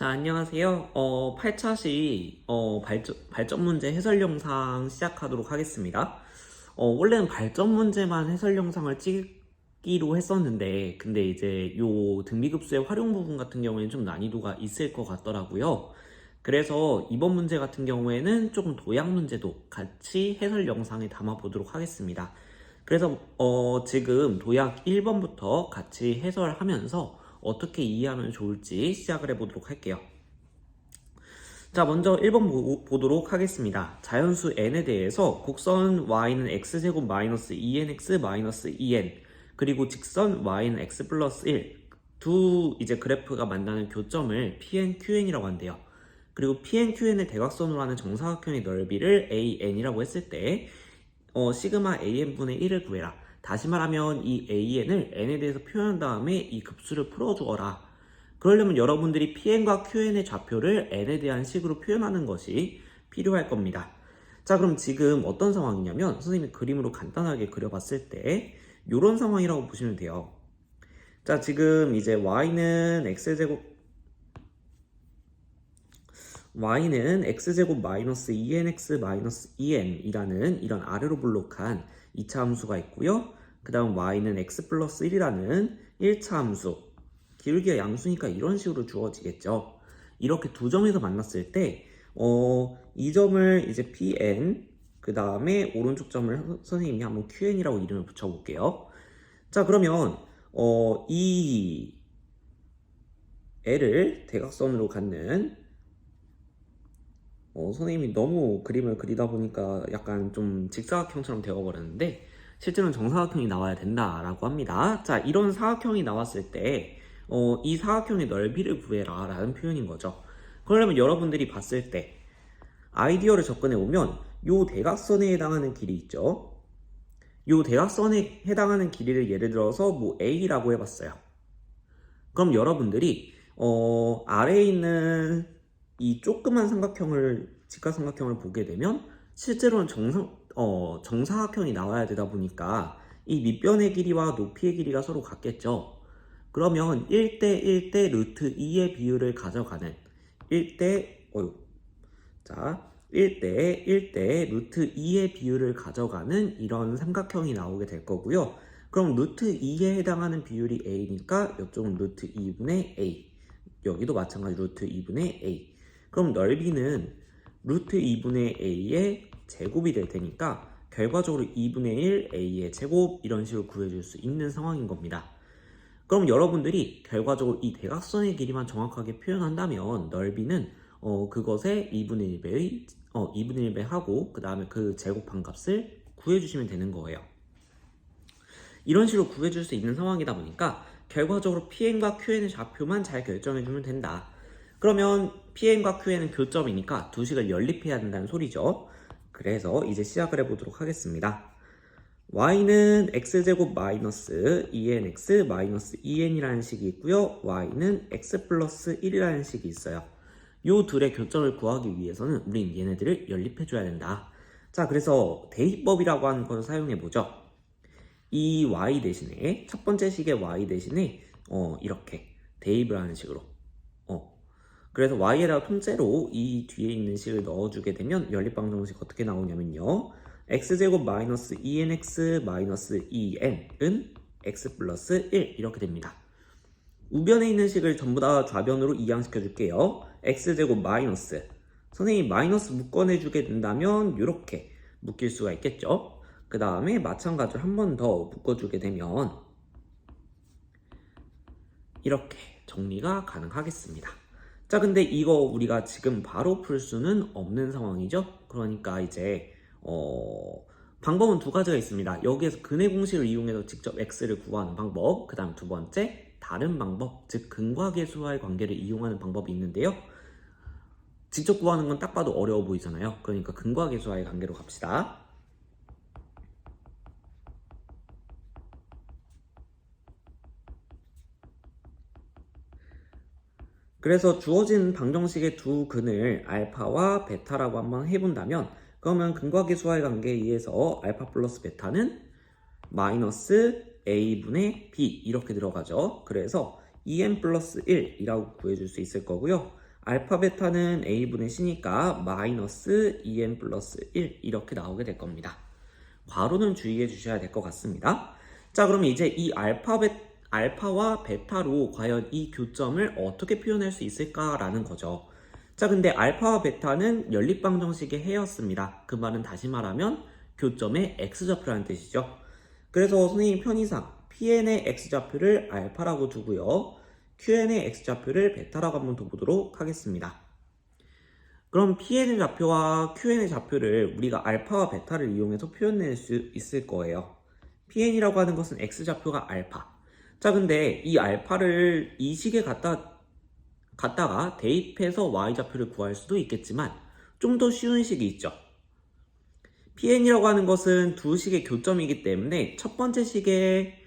자, 안녕하세요. 8차시 발전 문제 해설 영상 시작하도록 하겠습니다. 원래는 발전 문제만 해설 영상을 찍기로 했었는데, 근데 이제 요 등비급수의 활용 부분 같은 경우에는 좀 난이도가 있을 것 같더라고요. 그래서 이번 문제 같은 경우에는 조금 도약 문제도 같이 해설 영상에 담아보도록 하겠습니다. 그래서 지금 도약 1번부터 같이 해설하면서 어떻게 이해하면 좋을지 시작을 해보도록 할게요. 자, 먼저 1번 보도록 하겠습니다. 자연수 n에 대해서 곡선 y는 x제곱 마이너스 2nx 마이너스 2n 그리고 직선 y는 x 플러스 1 두 이제 그래프가 만나는 교점을 PNQN이라고 한대요. 그리고 PNQN을 대각선으로 하는 정사각형의 넓이를 AN이라고 했을 때 시그마 AN분의 1을 구해라. 다시 말하면 이 AN을 N에 대해서 표현한 다음에 이 급수를 풀어주어라. 그러려면 여러분들이 PN과 QN의 좌표를 N에 대한 식으로 표현하는 것이 필요할 겁니다. 자, 그럼 지금 어떤 상황이냐면 선생님이 그림으로 간단하게 그려봤을 때 이런 상황이라고 보시면 돼요. 자, 지금 이제 Y는 x제곱 마이너스 2nx 마이너스 2n 이라는 이런 아래로 블록한 2차 함수가 있고요. 그 다음 y는 x 플러스 1이라는 1차 함수, 기울기가 양수니까 이런 식으로 주어지겠죠. 이렇게 두 점에서 만났을 때 이 점을 이제 pn, 그 다음에 오른쪽 점을 선생님이 한번 qn이라고 이름을 붙여볼게요. 자, 그러면 이 L을 대각선으로 갖는 선생님이 너무 그림을 그리다 보니까 약간 좀 직사각형처럼 되어버렸는데 실제로는 정사각형이 나와야 된다라고 합니다. 자, 이런 사각형이 나왔을 때 이 사각형의 넓이를 구해라 라는 표현인 거죠. 그러려면 여러분들이 봤을 때 아이디어를 접근해 보면 요 대각선에 해당하는 길이 있죠. 요 대각선에 해당하는 길이를 예를 들어서 뭐 A라고 해봤어요. 그럼 여러분들이 아래에 있는 이 조그만 직각삼각형을 보게 되면 실제로는 정사각형이 나와야 되다 보니까 이 밑변의 길이와 높이의 길이가 서로 같겠죠. 그러면 1대 1대 루트 2의 비율을 가져가는 1대 1대 루트 2의 비율을 가져가는 이런 삼각형이 나오게 될 거고요. 그럼 루트 2에 해당하는 비율이 A니까 이쪽은 루트 2분의 A, 여기도 마찬가지 루트 2분의 A. 그럼 넓이는 루트 2분의 A의 제곱이 될 테니까 결과적으로 2분의 1 A의 제곱 이런 식으로 구해줄 수 있는 상황인 겁니다. 그럼 여러분들이 결과적으로 이 대각선의 길이만 정확하게 표현한다면 넓이는 그것의 2분의 1배 하고 그 다음에 그 제곱한 값을 구해주시면 되는 거예요. 이런 식으로 구해줄 수 있는 상황이다 보니까 결과적으로 PN과 QN의 좌표만 잘 결정해주면 된다. 그러면 PN과 QN은 교점이니까 두 식을 연립해야 된다는 소리죠. 그래서 이제 시작을 해보도록 하겠습니다. y는 x제곱 마이너스 2nx 마이너스 2n이라는 식이 있고요. y는 x 플러스 1이라는 식이 있어요. 요 둘의 교점을 구하기 위해서는 우린 얘네들을 연립해줘야 된다. 자, 그래서 대입법이라고 하는 것을 사용해보죠. 이 y 대신에 첫 번째 식의 y 대신에 이렇게 대입을 하는 식으로 그래서 y에다가 통째로 이 뒤에 있는 식을 넣어주게 되면 연립방정식 어떻게 나오냐면요. x제곱 마이너스 2nx 마이너스 2n은 x 플러스 1 이렇게 됩니다. 우변에 있는 식을 전부 다 좌변으로 이항시켜 줄게요. x제곱 마이너스, 선생님이 마이너스 묶어내주게 된다면 이렇게 묶일 수가 있겠죠. 그 다음에 마찬가지로 한 번 더 묶어주게 되면 이렇게 정리가 가능하겠습니다. 자, 근데 이거 우리가 지금 바로 풀 수는 없는 상황이죠. 그러니까 이제 방법은 두 가지가 있습니다. 여기에서 근의 공식을 이용해서 직접 x를 구하는 방법, 그 다음 두 번째 다른 방법, 즉 근과계수와의 관계를 이용하는 방법이 있는데요. 직접 구하는 건 딱 봐도 어려워 보이잖아요. 그러니까 근과계수와의 관계로 갑시다. 그래서 주어진 방정식의 두 근을 알파와 베타라고 한번 해본다면 그러면 근과계수와의 관계에 의해서 알파 플러스 베타는 마이너스 a분의 b 이렇게 들어가죠. 그래서 2n 플러스 1이라고 구해줄 수 있을 거고요. 알파 베타는 a분의 c니까 마이너스 2n 플러스 1 이렇게 나오게 될 겁니다. 괄호는 주의해 주셔야 될 것 같습니다. 자, 그럼 이제 이 알파와 베타로 과연 이 교점을 어떻게 표현할 수 있을까라는 거죠. 자, 근데 알파와 베타는 연립방정식의 해였습니다. 그 말은 다시 말하면 교점의 x좌표라는 뜻이죠. 그래서 선생님 편의상 Pn의 x좌표를 알파라고 두고요. Qn의 x좌표를 베타라고 한번 둬보도록 하겠습니다. 그럼 Pn의 좌표와 Qn의 좌표를 우리가 알파와 베타를 이용해서 표현낼 수 있을 거예요. Pn이라고 하는 것은 x좌표가 알파. 자, 근데 이 알파를 이 식에 갖다가 대입해서 y좌표를 구할 수도 있겠지만 좀 더 쉬운 식이 있죠. Pn이라고 하는 것은 두 식의 교점이기 때문에 첫 번째 식에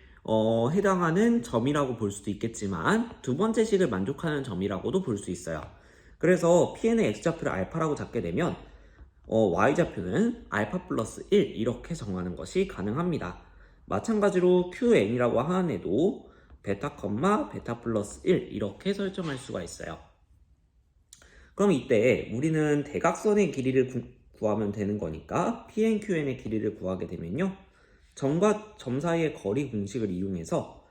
해당하는 점이라고 볼 수도 있겠지만 두 번째 식을 만족하는 점이라고도 볼 수 있어요. 그래서 Pn의 x좌표를 알파라고 잡게 되면 y좌표는 알파 플러스 1 이렇게 정하는 것이 가능합니다. 마찬가지로 Qn이라고 하는 애도 베타, 베타 플러스 1 이렇게 설정할 수가 있어요. 그럼 이때 우리는 대각선의 길이를 구하면 되는 거니까 Pn, Qn의 길이를 구하게 되면요. 점과 점 사이의 거리 공식을 이용해서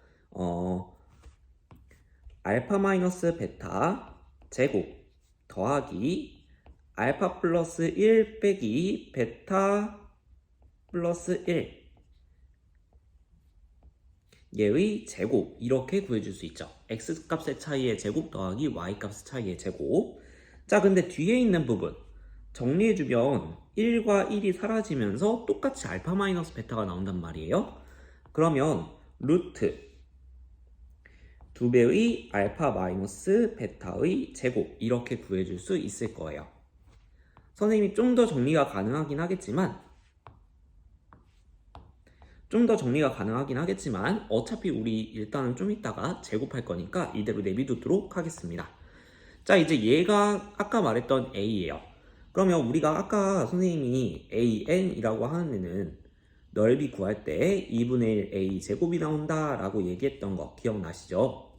알파 마이너스 베타 제곱 더하기 알파 플러스 1 빼기 베타 플러스 1 얘의 제곱 이렇게 구해줄 수 있죠. x값의 차이의 제곱 더하기 y값의 차이의 제곱. 자, 근데 뒤에 있는 부분 정리해주면 1과 1이 사라지면서 똑같이 알파 마이너스 베타가 나온단 말이에요. 그러면 루트 2배의 알파 마이너스 베타의 제곱 이렇게 구해줄 수 있을 거예요. 선생님이 좀 더 정리가 가능하긴 하겠지만 어차피 우리 일단은 좀 이따가 제곱할 거니까 이대로 내비두도록 하겠습니다. 자, 이제 얘가 아까 말했던 a예요. 그러면 우리가 아까 선생님이 an이라고 하는 애는 넓이 구할 때 2분의 1 a 제곱이 나온다 라고 얘기했던 거 기억나시죠?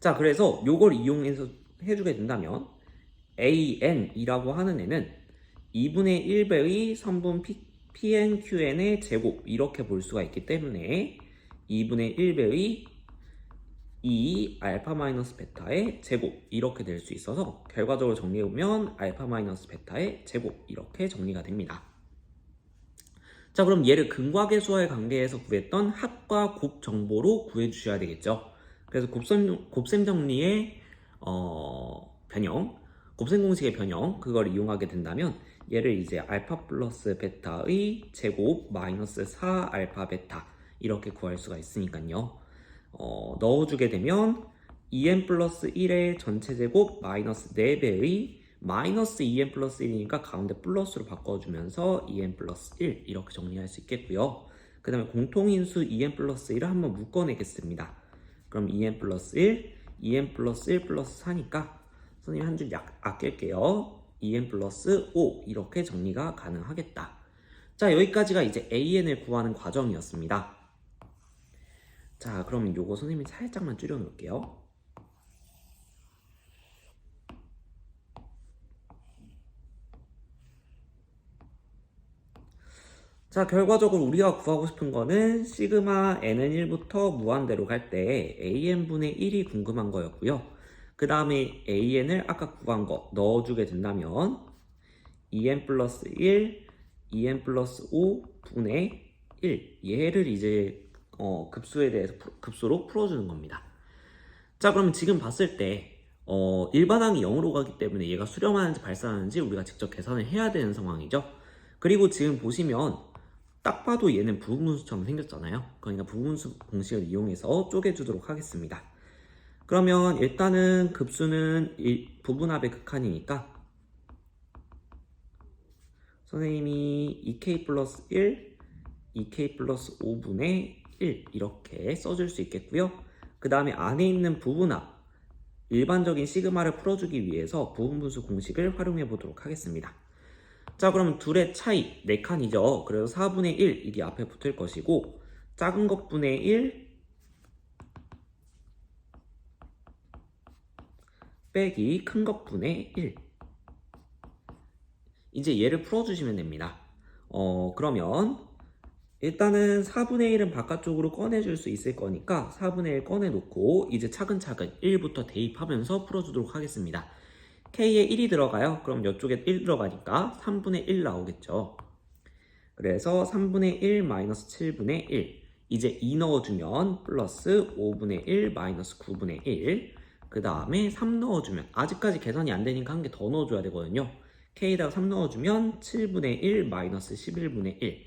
자, 그래서 요걸 이용해서 해주게 된다면 an이라고 하는 애는 2분의 1배의 선분 Pn, Qn의 제곱 이렇게 볼 수가 있기 때문에 2분의 1배의 2 알파 마이너스 베타의 제곱 이렇게 될 수 있어서 결과적으로 정리해보면 알파 마이너스 베타의 제곱 이렇게 정리가 됩니다. 자, 그럼 얘를 근과계수와의 관계에서 구했던 합과 곱 정보로 구해주셔야 되겠죠. 그래서 곱셈 정리의 변형, 곱셈 공식의 변형 그걸 이용하게 된다면 얘를 이제 알파 플러스 베타의 제곱 마이너스 4 알파 베타 이렇게 구할 수가 있으니까요. 넣어주게 되면 2n 플러스 1의 전체 제곱 마이너스 4배의 마이너스 2n 플러스 1이니까 가운데 플러스로 바꿔주면서 2n 플러스 1 이렇게 정리할 수 있겠고요. 그 다음에 공통인수 2n 플러스 1을 한번 묶어내겠습니다. 그럼 2n 플러스 1, 2n 플러스 1 플러스 4니까 선생님 한 줄 아낄게요. 2n 플러스 5 이렇게 정리가 가능하겠다. 자, 여기까지가 이제 an을 구하는 과정이었습니다. 자, 그럼 요거 선생님이 살짝만 줄여 놓을게요. 자, 결과적으로 우리가 구하고 싶은 거는 시그마 n은 1부터 무한대로 갈 때 an분의 1이 궁금한 거였고요. 그 다음에 an을 아까 구한 거 넣어주게 된다면 2n 플러스 1, 2n 플러스 5 분의 1 얘를 이제 급수에 대해서 급수로 풀어주는 겁니다. 자, 그럼 지금 봤을 때 일반항이 0으로 가기 때문에 얘가 수렴하는지 발산하는지 우리가 직접 계산을 해야 되는 상황이죠. 그리고 지금 보시면 딱 봐도 얘는 부분분수처럼 생겼잖아요. 그러니까 부분분수 공식을 이용해서 쪼개주도록 하겠습니다. 그러면 일단은 급수는 부분합의 극한이니까 선생님이 2k 플러스 1, 2k 플러스 5분의 1 이렇게 써줄 수 있겠고요. 그 다음에 안에 있는 부분합 일반적인 시그마를 풀어주기 위해서 부분분수 공식을 활용해 보도록 하겠습니다. 자, 그럼 둘의 차이 4칸이죠. 그래서 4분의 1 이게 앞에 붙을 것이고 작은 것분의 1 빼기 큰 것분의 1. 이제 얘를 풀어주시면 됩니다. 그러면 일단은 4분의 1은 바깥쪽으로 꺼내줄 수 있을 거니까 4분의 1 꺼내놓고 이제 차근차근 1부터 대입하면서 풀어주도록 하겠습니다. K에 1이 들어가요. 그럼 이쪽에 1 들어가니까 3분의 1 나오겠죠. 그래서 3분의 1 마이너스 7분의 1. 이제 2 넣어주면 플러스 5분의 1 마이너스 9분의 1. 그 다음에 3 넣어주면 아직까지 계산이 안 되니까 한 개 더 넣어줘야 되거든요. K에다가 3 넣어주면 7분의 1 마이너스 11분의 1.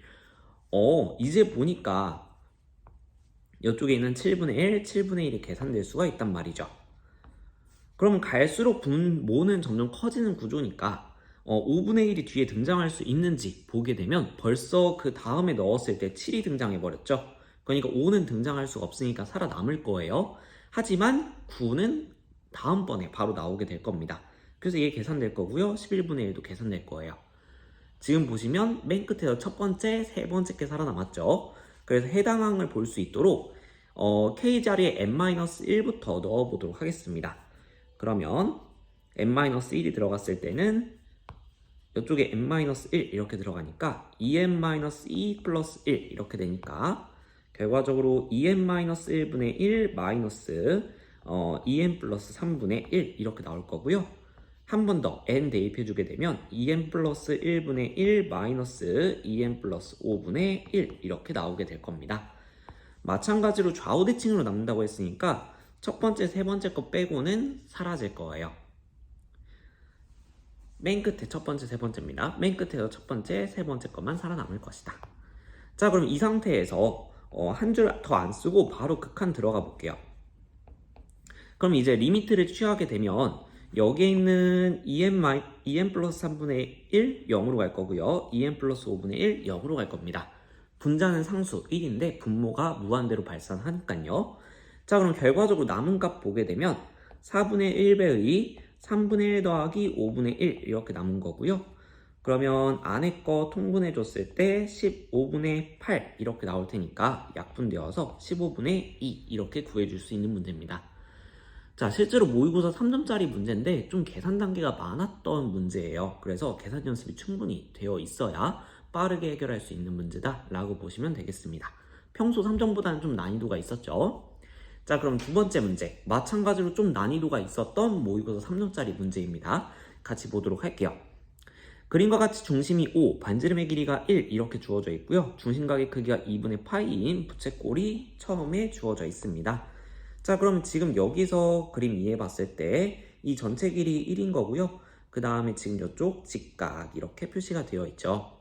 이제 보니까 이쪽에 있는 7분의 1, 7분의 1이 계산될 수가 있단 말이죠. 그럼 갈수록 분모는 점점 커지는 구조니까 5분의 1이 뒤에 등장할 수 있는지 보게 되면 벌써 그 다음에 넣었을 때 7이 등장해 버렸죠. 그러니까 5는 등장할 수가 없으니까 살아남을 거예요. 하지만 9는 다음번에 바로 나오게 될 겁니다. 그래서 이게 계산될 거고요. 11분의 1도 계산될 거예요. 지금 보시면 맨 끝에서 첫 번째, 세 번째 게 살아남았죠. 그래서 해당 항을 볼 수 있도록 K 자리에 n-1부터 넣어보도록 하겠습니다. 그러면 n-1이 들어갔을 때는 이쪽에 n-1 이렇게 들어가니까 2n-2 플러스 1 이렇게 되니까 결과적으로 2n-1분의 1 마이너스 2n 플러스 3분의 1 이렇게 나올 거고요. 한 번 더 n 대입해주게 되면 2n 플러스 1분의 1 마이너스 2n 플러스 5분의 1 이렇게 나오게 될 겁니다. 마찬가지로 좌우대칭으로 남는다고 했으니까 첫 번째, 세 번째 거 빼고는 사라질 거예요. 맨 끝에 첫 번째, 세 번째입니다. 맨 끝에서 첫 번째, 세 번째 것만 살아남을 것이다. 자, 그럼 이 상태에서 한 줄 더 안 쓰고 바로 극한 들어가 볼게요. 그럼 이제 리미트를 취하게 되면 여기에 있는 2n 플러스 3분의 1 0으로 갈 거고요. 2n 플러스 5분의 1 0으로 갈 겁니다. 분자는 상수 1인데 분모가 무한대로 발산하니까요. 자, 그럼 결과적으로 남은 값 보게 되면 4분의 1배의 3분의 1 더하기 5분의 1 이렇게 남은 거고요. 그러면 안에 거 통분해 줬을 때 15분의 8 이렇게 나올 테니까 약분되어서 15분의 2 이렇게 구해줄 수 있는 문제입니다. 자, 실제로 모의고사 3점짜리 문제인데 좀 계산 단계가 많았던 문제예요. 그래서 계산 연습이 충분히 되어 있어야 빠르게 해결할 수 있는 문제다 라고 보시면 되겠습니다. 평소 3점보다는 좀 난이도가 있었죠. 자, 그럼 두 번째 문제, 마찬가지로 좀 난이도가 있었던 모의고사 3점짜리 문제입니다. 같이 보도록 할게요. 그림과 같이 중심이 5, 반지름의 길이가 1 이렇게 주어져 있고요. 중심각의 크기가 2분의 파이인 부채꼴이 처음에 주어져 있습니다. 자, 그럼 지금 여기서 그림 이해해 봤을 때 이 전체 길이 1인 거고요. 그 다음에 지금 이쪽 직각 이렇게 표시가 되어 있죠.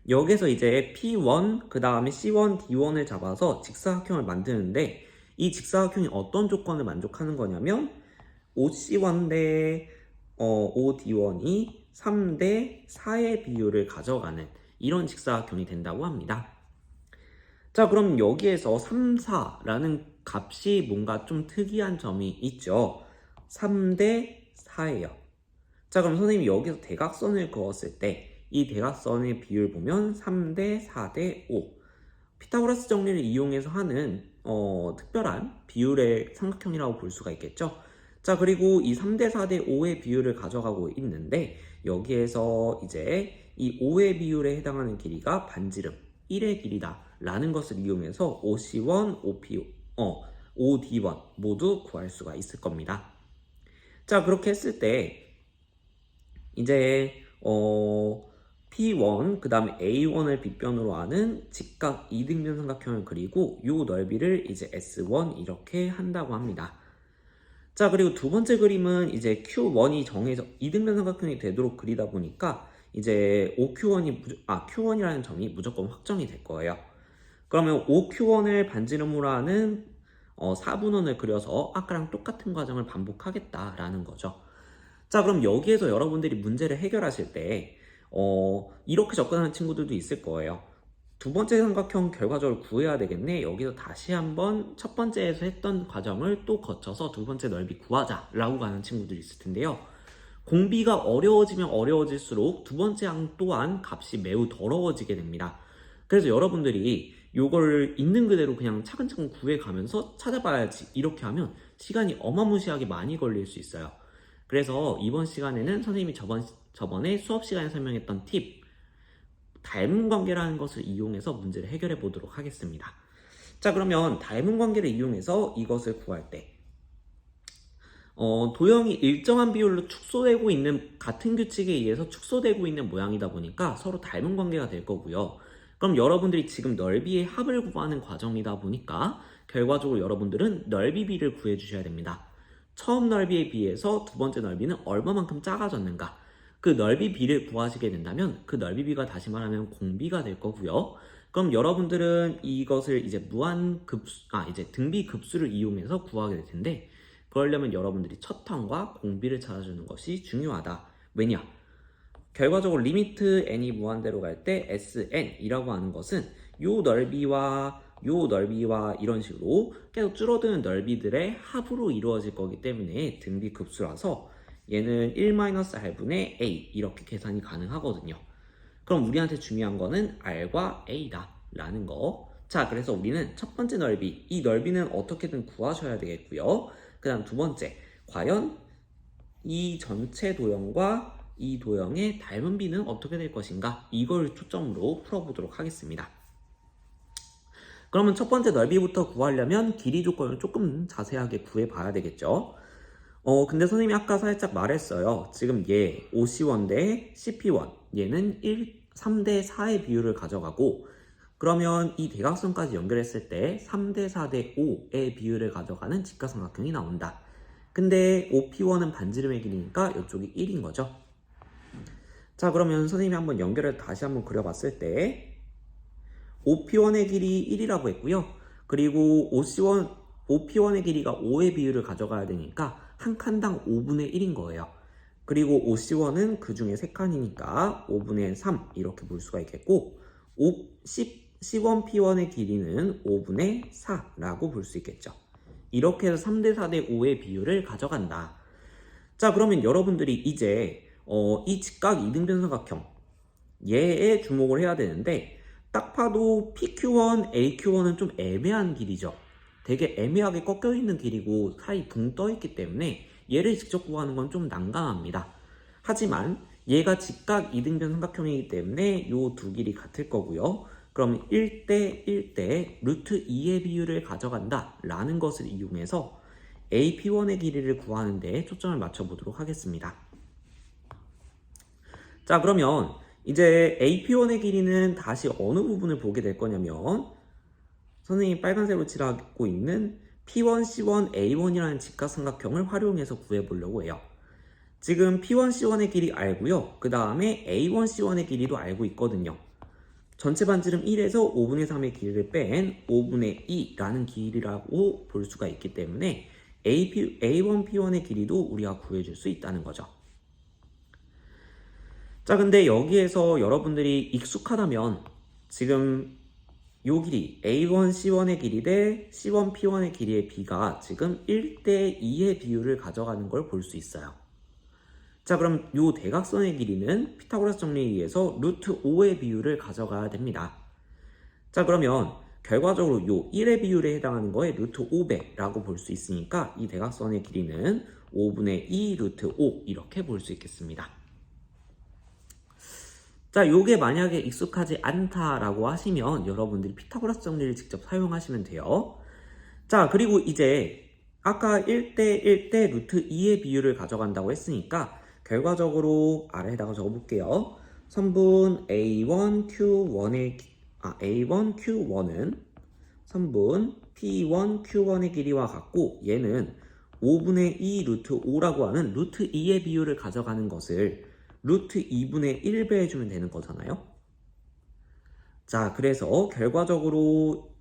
여기서 이제 P1, 그 다음에 C1, D1을 잡아서 직사각형을 만드는데 이 직사각형이 어떤 조건을 만족하는 거냐면 5C1 대 5D1이 3대 4의 비율을 가져가는 이런 직사각형이 된다고 합니다. 자, 그럼 여기에서 3, 4라는 값이 뭔가 좀 특이한 점이 있죠. 3대 4예요. 자, 그럼 선생님이 여기서 대각선을 그었을 때 이 대각선의 비율 보면 3대 4대 5. 피타고라스 정리를 이용해서 하는 특별한 비율의 삼각형이라고 볼 수가 있겠죠. 자, 그리고 이 3대 4대 5의 비율을 가져가고 있는데 여기에서 이제 이 5의 비율에 해당하는 길이가 반지름 1의 길이다 라는 것을 이용해서 OC1, OD1 모두 구할 수가 있을 겁니다. 자, 그렇게 했을 때 이제 P1 그 다음에 A1을 빗변으로 하는 직각 이등변 삼각형을 그리고 이 넓이를 이제 S1 이렇게 한다고 합니다. 자, 그리고 두 번째 그림은 이제 Q1이 정해져 이등변 삼각형이 되도록 그리다 보니까 이제 Q1이라는 점이 무조건 확정이 될 거예요. 그러면 OQ1을 반지름으로 하는 4분원을 그려서 아까랑 똑같은 과정을 반복하겠다라는 거죠. 자, 그럼 여기에서 여러분들이 문제를 해결하실 때 이렇게 접근하는 친구들도 있을 거예요. 두 번째 삼각형 결과적으로 구해야 되겠네. 여기서 다시 한번 첫 번째에서 했던 과정을 또 거쳐서 두 번째 넓이 구하자라고 가는 친구들이 있을 텐데요. 공비가 어려워지면 어려워질수록 두 번째 항 또한 값이 매우 더러워지게 됩니다. 그래서 여러분들이 요걸 있는 그대로 그냥 차근차근 구해가면서 찾아봐야지 이렇게 하면 시간이 어마무시하게 많이 걸릴 수 있어요. 그래서 이번 시간에는 선생님이 저번에 수업 시간에 설명했던 팁, 닮은 관계라는 것을 이용해서 문제를 해결해 보도록 하겠습니다. 자, 그러면 닮은 관계를 이용해서 이것을 구할 때 도형이 일정한 비율로 축소되고 있는, 같은 규칙에 의해서 축소되고 있는 모양이다 보니까 서로 닮은 관계가 될 거고요. 그럼 여러분들이 지금 넓이의 합을 구하는 과정이다 보니까 결과적으로 여러분들은 넓이비를 구해 주셔야 됩니다. 처음 넓이에 비해서 두 번째 넓이는 얼마만큼 작아졌는가, 그 넓이비를 구하시게 된다면 그 넓이비가 다시 말하면 공비가 될 거고요. 그럼 여러분들은 이것을 이제 이제 등비 급수를 이용해서 구하게 될 텐데, 그러려면 여러분들이 첫 턴과 공비를 찾아주는 것이 중요하다. 왜냐? 결과적으로 리미트 n이 무한대로 갈 때 sn이라고 하는 것은 요 넓이와 이런 식으로 계속 줄어드는 넓이들의 합으로 이루어질 거기 때문에 등비 급수라서 얘는 1-r분의 a 이렇게 계산이 가능하거든요. 그럼 우리한테 중요한 거는 r과 a다 라는 거. 자, 그래서 우리는 첫 번째 넓이, 이 넓이는 어떻게든 구하셔야 되겠고요. 그 다음 두 번째, 과연 이 전체 도형과 이 도형의 닮은 비는 어떻게 될 것인가, 이걸 초점으로 풀어보도록 하겠습니다. 그러면 첫 번째 넓이부터 구하려면 길이 조건을 조금 자세하게 구해봐야 되겠죠. 근데 선생님이 아까 살짝 말했어요. 지금 얘 OC1 대 CP1, 얘는 3대 4의 비율을 가져가고, 그러면 이 대각선까지 연결했을 때 3대 4대 5의 비율을 가져가는 직각삼각형이 나온다. 근데 OP1은 반지름의 길이니까 이쪽이 1인 거죠. 자, 그러면 선생님이 한번 연결을 다시 한번 그려봤을 때 OP1의 길이 1이라고 했고요. 그리고 OP1의 길이가 5의 비율을 가져가야 되니까 한 칸당 5분의 1인 거예요. 그리고 OC1은 그 중에 3칸이니까 5분의 3 이렇게 볼 수가 있겠고, C1, P1의 길이는 5분의 4라고 볼 수 있겠죠. 이렇게 해서 3대 4대 5의 비율을 가져간다. 자, 그러면 여러분들이 이제 이 직각 이등변삼각형 얘에 주목을 해야 되는데, 딱 봐도 PQ1, AQ1은 좀 애매한 길이죠. 되게 애매하게 꺾여 있는 길이고 사이 붕 떠 있기 때문에 얘를 직접 구하는 건 좀 난감합니다. 하지만 얘가 직각 이등변 삼각형이기 때문에 요 두 길이 같을 거고요. 그럼 1대 1대 루트 2의 비율을 가져간다 라는 것을 이용해서 AP1의 길이를 구하는 데 초점을 맞춰보도록 하겠습니다. 자, 그러면 이제 AP1의 길이는 다시 어느 부분을 보게 될 거냐면, 선생님이 빨간색으로 칠하고 있는 P1, C1, A1이라는 직각삼각형을 활용해서 구해보려고 해요. 지금 P1, C1의 길이 알고요. 그 다음에 A1, C1의 길이도 알고 있거든요. 전체 반지름 1에서 5분의 3의 길이를 뺀 5분의 2라는 길이라고 볼 수가 있기 때문에 A1, P1의 길이도 우리가 구해줄 수 있다는 거죠. 자, 근데 여기에서 여러분들이 익숙하다면 지금 요 길이 A1, C1의 길이 대 C1, P1의 길이의 비가 지금 1대 2의 비율을 가져가는 걸 볼 수 있어요. 자, 그럼 요 대각선의 길이는 피타고라스 정리에 의해서 루트 5의 비율을 가져가야 됩니다. 자, 그러면 결과적으로 요 1의 비율에 해당하는 거에 루트 5배라고 볼 수 있으니까 이 대각선의 길이는 5분의 2 루트 5 이렇게 볼 수 있겠습니다. 자, 요게 만약에 익숙하지 않다라고 하시면 여러분들이 피타고라스 정리를 직접 사용하시면 돼요. 자, 그리고 이제 아까 1대 1대 루트 2의 비율을 가져간다고 했으니까 결과적으로 아래에다가 적어볼게요. 선분 A1Q1은 선분 P1Q1의 길이와 같고, 얘는 5분의 2 루트 5라고 하는 루트 2의 비율을 가져가는 것을 루트 2분의 1배 해주면 되는 거잖아요. 자, 그래서 결과적으로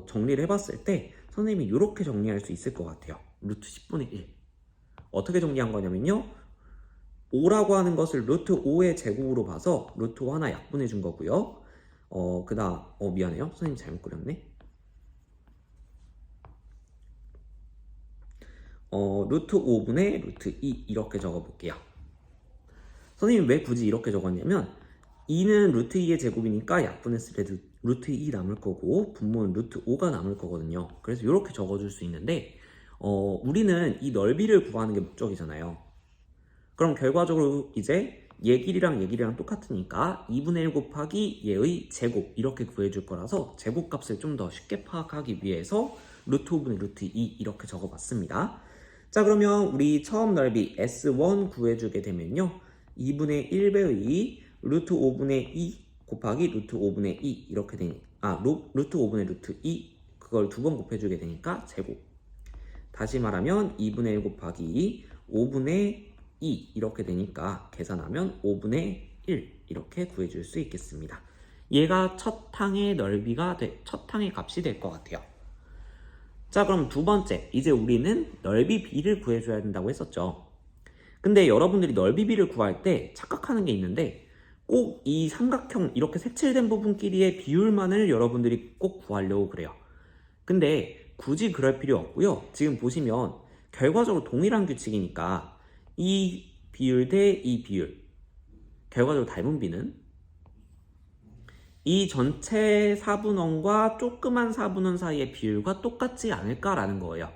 정리를 해봤을 때 선생님이 이렇게 정리할 수 있을 것 같아요. 루트 10분의 1. 어떻게 정리한 거냐면요, 5라고 하는 것을 루트 5의 제곱으로 봐서 루트 5 하나 약분해 준 거고요. 그 다음 미안해요, 선생님 잘못 그렸네. 루트 5분의 루트 2 이렇게 적어볼게요. 선생님이 왜 굳이 이렇게 적었냐면 2는 루트 2의 제곱이니까 약분했을 때 루트 2 남을 거고 분모는 루트 5가 남을 거거든요. 그래서 이렇게 적어줄 수 있는데 우리는 이 넓이를 구하는 게 목적이잖아요. 그럼 결과적으로 이제 얘 길이랑 똑같으니까 2분의 1 곱하기 얘의 제곱 이렇게 구해줄 거라서 제곱값을 좀 더 쉽게 파악하기 위해서 루트 5분의 루트 2 이렇게 적어봤습니다. 자, 그러면 우리 처음 넓이 S1 구해주게 되면요. 2분의 1배의 루트 5분의 2 곱하기 루트 5분의 2 이렇게 되니 루트 5분의 루트 2 그걸 두 번 곱해주게 되니까 제곱. 다시 말하면 2분의 1 곱하기 5분의 2 이렇게 되니까 계산하면 5분의 1 이렇게 구해줄 수 있겠습니다. 얘가 첫 항의 첫 항의 값이 될 것 같아요. 자, 그럼 두 번째, 이제 우리는 넓이 b를 구해줘야 된다고 했었죠. 근데 여러분들이 넓이 b를 구할 때 착각하는 게 있는데 꼭 이 삼각형 이렇게 색칠된 부분끼리의 비율만을 여러분들이 꼭 구하려고 그래요. 근데 굳이 그럴 필요 없고요. 지금 보시면 결과적으로 동일한 규칙이니까 이 비율 대 이 비율, 결과적으로 닮은 비는 이 전체 4분원과 조그만 4분원 사이의 비율과 똑같지 않을까라는 거예요.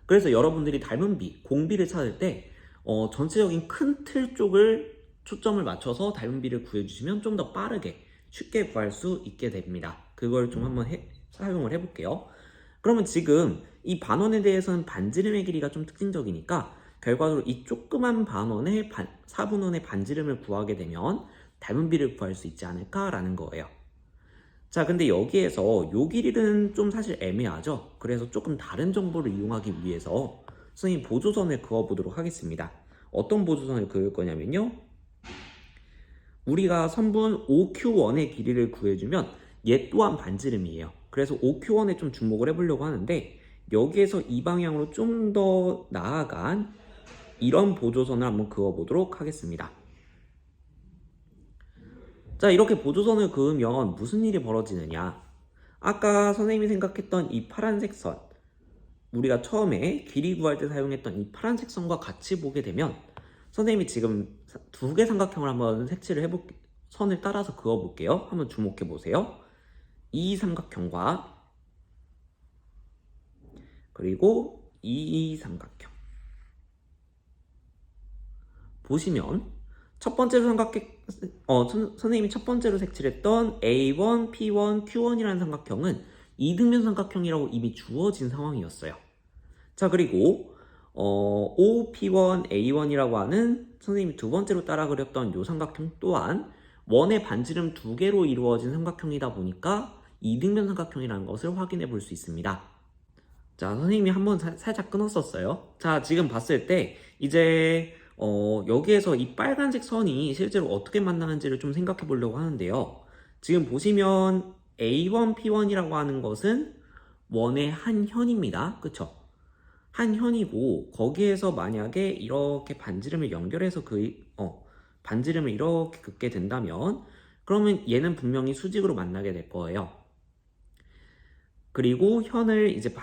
그래서 여러분들이 닮은 비, 공비를 찾을 때 전체적인 큰 틀 쪽을 초점을 맞춰서 닮은 비를 구해주시면 좀 더 빠르게 쉽게 구할 수 있게 됩니다. 그걸 좀 한번 사용을 해볼게요. 그러면 지금 이 반원에 대해서는 반지름의 길이가 좀 특징적이니까 결과적으로 이 조그만 반원의 4분원의 반지름을 구하게 되면 닮은 비를 구할 수 있지 않을까라는 거예요. 자, 근데 여기에서 요 길이는 좀 사실 애매하죠. 그래서 조금 다른 정보를 이용하기 위해서 선생님 보조선을 그어보도록 하겠습니다. 어떤 보조선을 그을 거냐면요. 우리가 선분 OQ1의 길이를 구해주면 얘 또한 반지름이에요. 그래서 OQ1에 좀 주목을 해보려고 하는데 여기에서 이 방향으로 좀 더 나아간 이런 보조선을 한번 그어보도록 하겠습니다. 자, 이렇게 보조선을 그으면 무슨 일이 벌어지느냐? 아까 선생님이 생각했던 이 파란색 선, 우리가 처음에 길이 구할 때 사용했던 이 파란색 선과 같이 보게 되면 선생님이 지금 두 개 삼각형을 한번 색칠을 선을 따라서 그어볼게요. 한번 주목해 보세요. 이 삼각형과 그리고 이 삼각형 보시면 첫 번째로 선생님이 첫 번째로 색칠했던 A1, P1, Q1이라는 삼각형은 이등변 삼각형이라고 이미 주어진 상황이었어요. 자, 그리고 OP1, A1이라고 하는 선생님이 두 번째로 따라 그렸던 이 삼각형 또한 원의 반지름 두 개로 이루어진 삼각형이다 보니까 이등변 삼각형이라는 것을 확인해 볼 수 있습니다. 자, 선생님이 한번 살짝 끊었었어요. 자, 지금 봤을 때 이제 여기에서 이 빨간색 선이 실제로 어떻게 만나는지를 좀 생각해 보려고 하는데요. 지금 보시면 A1, P1이라고 하는 것은 원의 한 현입니다. 그쵸? 한 현이고 거기에서 만약에 이렇게 반지름을 연결해서 반지름을 이렇게 긋게 된다면 그러면 얘는 분명히 수직으로 만나게 될 거예요. 그리고 현을 이제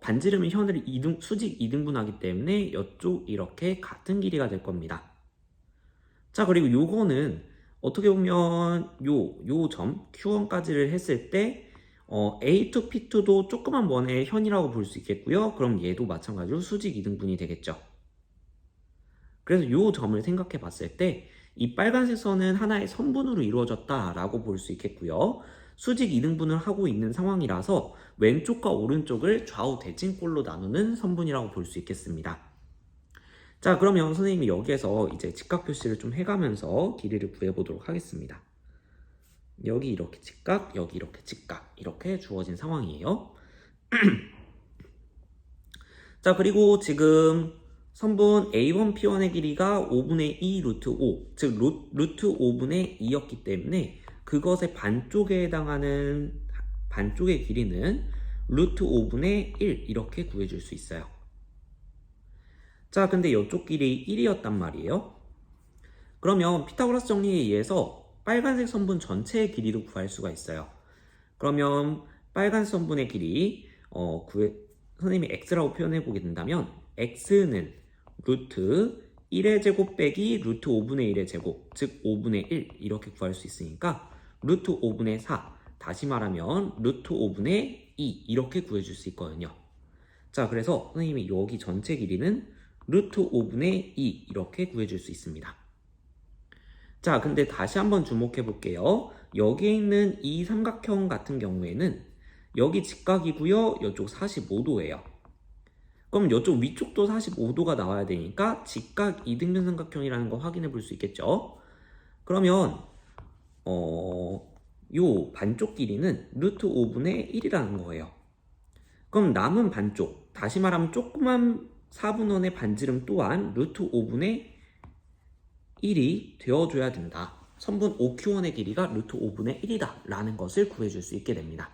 반지름은 현을 수직 2등분하기 때문에 이쪽 이렇게 같은 길이가 될 겁니다. 자, 그리고 요거는 어떻게 보면 요 점 Q1까지를 했을 때 A2, P2도 조그만 원의 현이라고 볼 수 있겠고요. 그럼 얘도 마찬가지로 수직 2등분이 되겠죠. 그래서 요 점을 생각해 봤을 때 이 빨간색 선은 하나의 선분으로 이루어졌다라고 볼 수 있겠고요. 수직 2등분을 하고 있는 상황이라서 왼쪽과 오른쪽을 좌우 대칭꼴로 나누는 선분이라고 볼 수 있겠습니다. 자, 그러면 선생님이 여기에서 이제 직각 표시를 좀 해가면서 길이를 구해보도록 하겠습니다. 여기 이렇게 직각, 여기 이렇게 직각 이렇게 주어진 상황이에요. 자, 그리고 지금 선분 A1, P1의 길이가 5분의 2 루트 5, 즉 루트 5분의 2였기 때문에 그것의 반쪽에 해당하는 반쪽의 길이는 루트 5분의 1 이렇게 구해줄 수 있어요. 자, 근데 이쪽 길이 1이었단 말이에요. 그러면 피타고라스 정리에 의해서 빨간색 선분 전체의 길이도 구할 수가 있어요. 그러면 빨간색 선분의 길이 선생님이 x라고 표현해 보게 된다면 x는 루트 1의 제곱 빼기 루트 5분의 1의 제곱, 즉 5분의 1 이렇게 구할 수 있으니까 루트 5분의 4, 다시 말하면 루트 5분의 2 이렇게 구해줄 수 있거든요. 자, 그래서 선생님이 여기 전체 길이는 루트 5분의 2 이렇게 구해줄 수 있습니다. 자, 근데 다시 한번 주목해 볼게요. 여기에 있는 이 삼각형 같은 경우에는 여기 직각이고요. 이쪽 45도예요. 그럼 이쪽 위쪽도 45도가 나와야 되니까 직각 이등변 삼각형이라는 거 확인해 볼 수 있겠죠? 그러면 요 반쪽 길이는 루트 5분의 1이라는 거예요. 그럼 남은 반쪽, 다시 말하면 조그만 4분원의 반지름 또한 루트 5분의 1이 되어줘야 된다. 선분 OQ1의 길이가 루트 5분의 1이다 라는 것을 구해줄 수 있게 됩니다.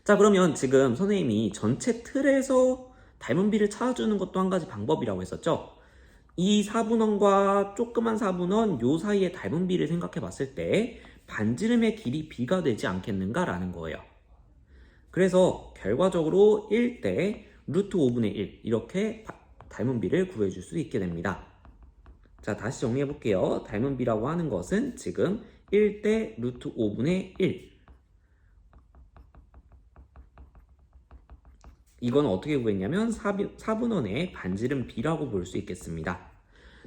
자, 그러면 지금 선생님이 전체 틀에서 닮은 비를 찾아주는 것도 한 가지 방법이라고 했었죠. 이 4분원과 조그만 4분원 요 사이의 닮은 비를 생각해 봤을 때 반지름의 길이 b가 되지 않겠는가 라는 거예요. 그래서 결과적으로 1대 루트 5분의 1 이렇게 닮은 비를 구해줄 수 있게 됩니다. 자, 다시 정리해 볼게요. 닮은 비라고 하는 것은 지금 1대 루트 5분의 1 이건 어떻게 구했냐면 4분원의 반지름 b라고 볼 수 있겠습니다.